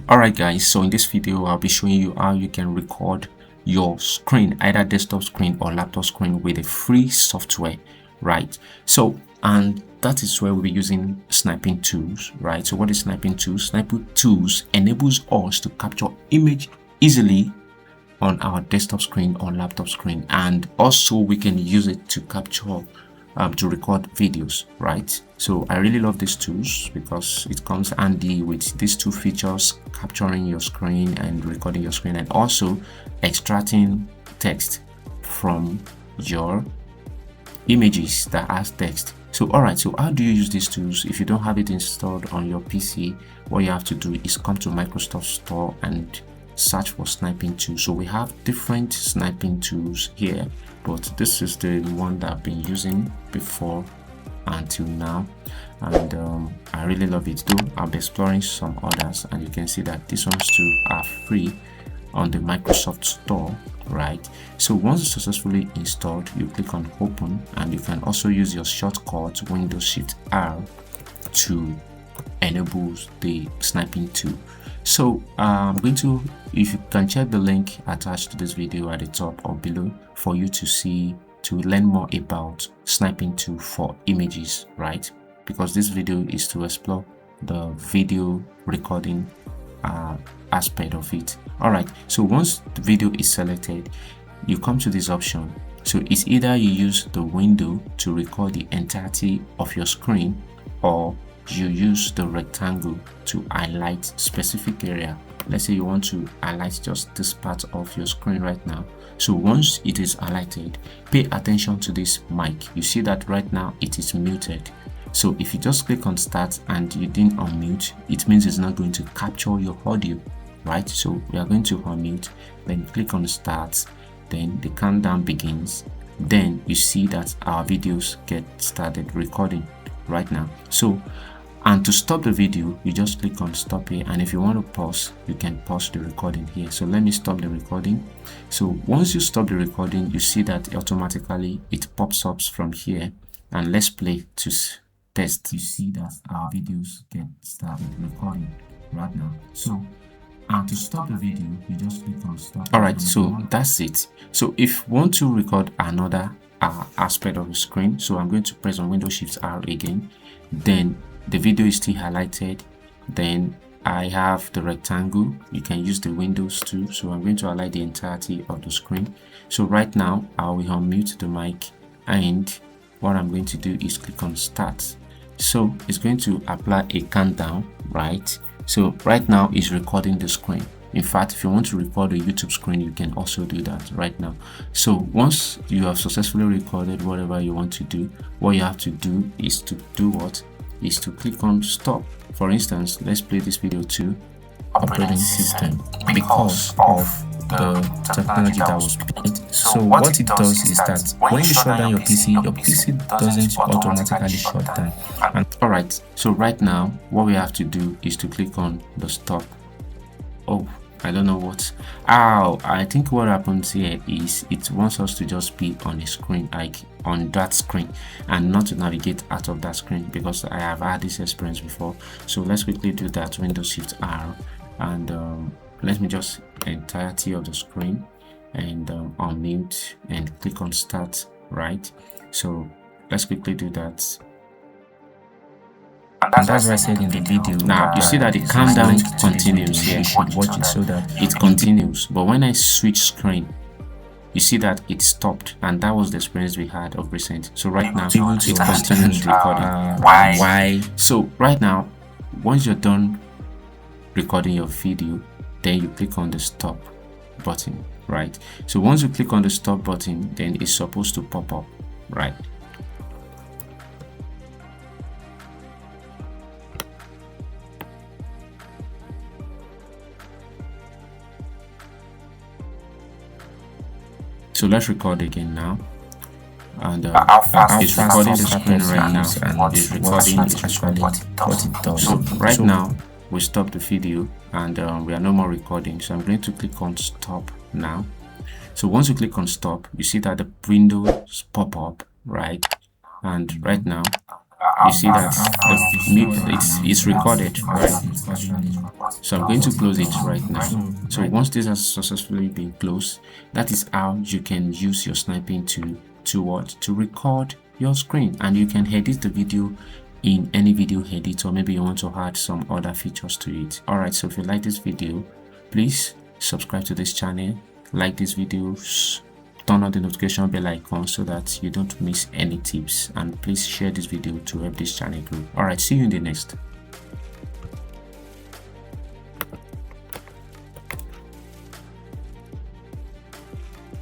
Alright guys, so in this video I'll be showing you how you can record your screen, either desktop screen or laptop screen, with a free software, right? So, and that is where we'll be using Snipping Tools, right? So what is Snipping Tools? Snipping Tools enables us to capture image easily on our desktop screen or laptop screen, and also we can use it to capture to record videos, right? So I really love these tools because it comes handy with these two features: capturing your screen and recording your screen, and also extracting text from your images that has text. So alright, so how do you use these tools? If you don't have it installed on your PC, what you have to do is come to Microsoft Store and search for Snipping Tool. So we have different Snipping tools here, but this is the one that I've been using before until now, and I really love it. Though I'll be exploring some others, and you can see that these ones too are free on the Microsoft Store, right? So once it's successfully installed, you click on open, and you can also use your shortcut Windows Shift R to enable the Snipping tool. So I'm going to, if you can check the link attached to this video at the top or below for you to see, to learn more about Snipping Tool for images, right? Because this video is to explore the video recording aspect of it. All right, so once the video is selected, you come to this option. So it's either you use the window to record the entirety of your screen, or you use the rectangle to highlight specific area. Let's say you want to highlight just this part of your screen right now. So once it is highlighted, pay attention to this mic. You see that right now it is muted. So if you just click on start and you didn't unmute, it means it's not going to capture your audio, right? So we are going to unmute, then click on start, then the countdown begins. Then you see that our videos get started recording right now. So, and to stop the video, you just click on stop here, and if you want to pause, you can pause the recording here. So let me stop the recording. So once you stop the recording, you see that automatically it pops up from here, and let's play to test. You see that our videos get started recording right now. So, and to stop the video, you just click on stop. All right, so that's it. So if you want to record another aspect of the screen, so I'm going to press on Windows Shift R again, then the video is still highlighted, then I have the rectangle. You can use the Windows too, so I'm going to highlight the entirety of the screen. So right now I will unmute the mic, and what I'm going to do is click on start. So it's going to apply a countdown, right? So right now it's recording the screen. In fact, if you want to record a YouTube screen, you can also do that right now. So once you have successfully recorded whatever you want to do, what you have to do is to do what? Is to click on stop. For instance, let's play this video to operating system because of the technology that was played. So what it does is that when you shut down your PC doesn't automatically shut down. And all right, so right now what we have to do is to click on the stop. Oh, I don't know what. I think what happens here is it wants us to just be on a screen, like on that screen, and not to navigate out of that screen, because I have had this experience before. So let's quickly do that. Windows Shift R, and let me just entirety of the screen, and unmute and click on start, right? So let's quickly do that. And that's what I said in the video. Now you see that the countdown continues here. You should watch it so that it continues. But when I switch screen, you see that it stopped, and that was the experience we had of recent. So right now it continues recording. Why? So right now, once you're done recording your video, then you click on the stop button, right? So once you click on the stop button, then it's supposed to pop up, right? So let's record again now, and it's recording the screen right now, and it's recording actually what it does. So right now we stop the video, and we are no more recording. So I'm going to click on stop now. So once you click on stop, you see that the windows pop up, right? And right now You see that it's recorded, right? So I'm going to close it right now. So once this has successfully been closed, that is how you can use your sniping to what? To record your screen, and you can edit the video in any video editor. Maybe you want to add some other features to it. Alright, so if you like this video, please subscribe to this channel, like this video, turn on the notification bell icon so that you don't miss any tips, and please share this video to help this channel grow. Alright, see you in the next.